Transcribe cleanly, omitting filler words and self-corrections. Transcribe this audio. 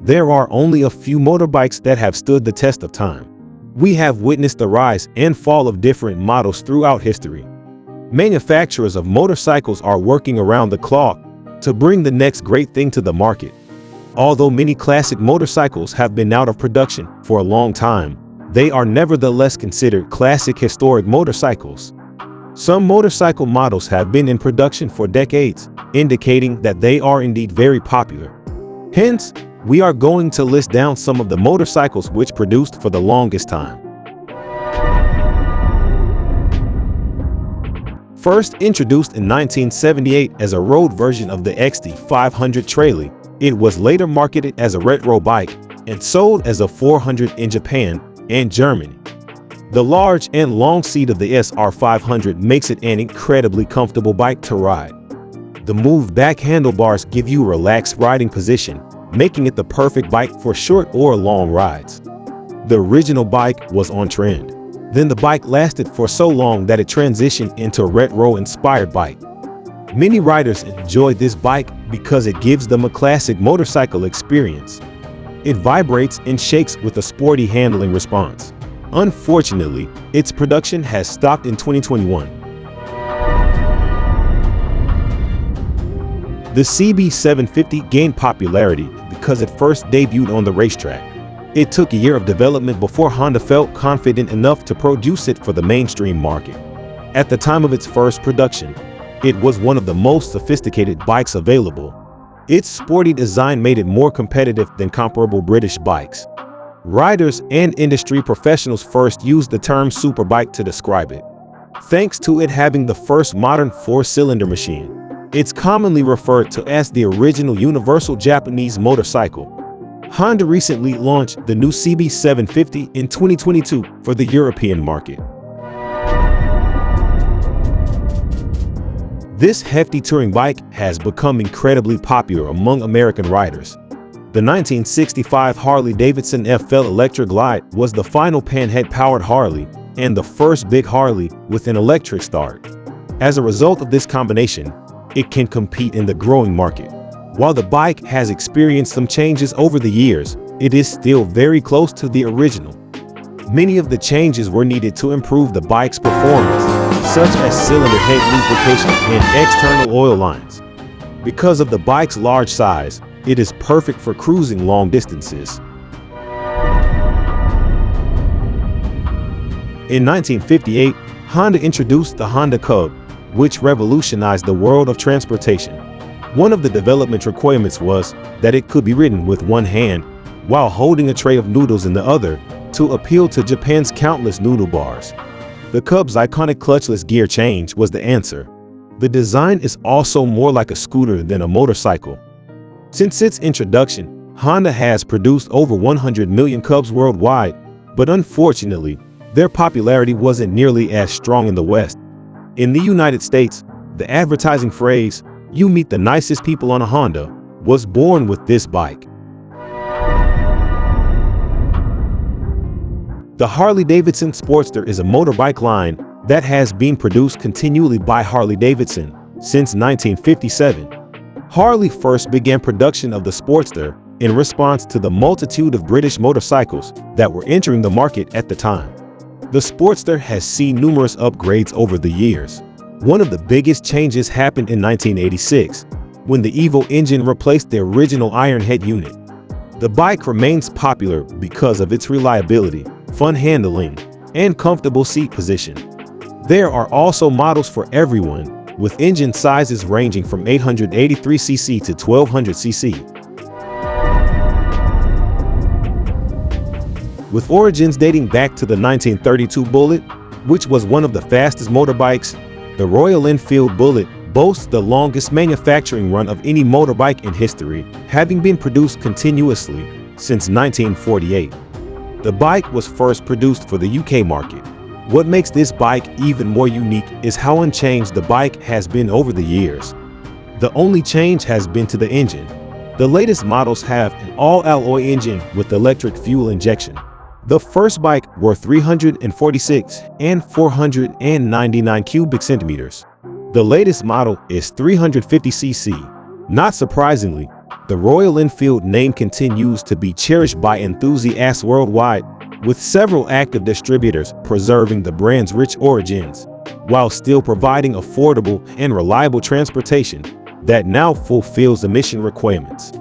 There are only a few motorbikes that have stood the test of time. We have witnessed the rise and fall of different models throughout history. Manufacturers of motorcycles are working around the clock to bring the next great thing to the market. Although many classic motorcycles have been out of production for a long time, they are nevertheless considered classic historic motorcycles. Some motorcycle models have been in production for decades, indicating that they are indeed very popular. Hence, we are going to list down some of the motorcycles which produced for the longest time. First introduced in 1978 as a road version of the XT500 Harley, it was later marketed as a retro bike and sold as a 400 in Japan and Germany. The large and long seat of the SR500 makes it an incredibly comfortable bike to ride. The moved back handlebars give you a relaxed riding position, making it the perfect bike for short or long rides. The original bike was on trend. Then the bike lasted for so long that it transitioned into a retro-inspired bike. Many riders enjoy this bike because it gives them a classic motorcycle experience. It vibrates and shakes with a sporty handling response. Unfortunately, its production has stopped in 2021. The CB750 gained popularity because it first debuted on the racetrack. It took a year of development before Honda felt confident enough to produce it for the mainstream market. At the time of its first production, it was one of the most sophisticated bikes available. Its sporty design made it more competitive than comparable British bikes. Riders and industry professionals first used the term superbike to describe it. Thanks to it having the first modern four-cylinder machine, it's commonly referred to as the original universal Japanese motorcycle. Honda recently launched the new CB750 in 2022 for the European market. This hefty touring bike has become incredibly popular among American riders. The 1965 Harley-Davidson FL Electra Glide was the final panhead-powered Harley and the first big Harley with an electric start. As a result of this combination, it can compete in the growing market. While the bike has experienced some changes over the years, it is still very close to the original. Many of the changes were needed to improve the bike's performance, such as cylinder head lubrication and external oil lines. Because of the bike's large size, it is perfect for cruising long distances. In 1958, Honda introduced the Honda Cub, which revolutionized the world of transportation. One of the development requirements was that it could be ridden with one hand while holding a tray of noodles in the other to appeal to Japan's countless noodle bars. The Cub's iconic clutchless gear change was the answer. The design is also more like a scooter than a motorcycle. Since its introduction, Honda has produced over 100 million Cubs worldwide, but unfortunately, their popularity wasn't nearly as strong in the West. In the United States, the advertising phrase, "You meet the nicest people on a Honda," was born with this bike. The Harley-Davidson Sportster is a motorbike line that has been produced continually by Harley-Davidson since 1957. Harley first began production of the Sportster in response to the multitude of British motorcycles that were entering the market at the time. The Sportster has seen numerous upgrades over the years. One of the biggest changes happened in 1986, when the Evo engine replaced the original Ironhead unit. The bike remains popular because of its reliability, fun handling, and comfortable seat position. There are also models for everyone, with engine sizes ranging from 883cc to 1200cc. With origins dating back to the 1932 Bullet, which was one of the fastest motorbikes, the Royal Enfield Bullet boasts the longest manufacturing run of any motorbike in history, having been produced continuously since 1948. The bike was first produced for the UK market. What makes this bike even more unique is how unchanged the bike has been over the years. The only change has been to the engine. The latest models have an all-alloy engine with electric fuel injection. The first bike were 346 and 499 cubic centimeters. The latest model is 350cc. Not surprisingly, The Royal Enfield name continues to be cherished by enthusiasts worldwide, with several active distributors preserving the brand's rich origins, while still providing affordable and reliable transportation that now fulfills emission requirements.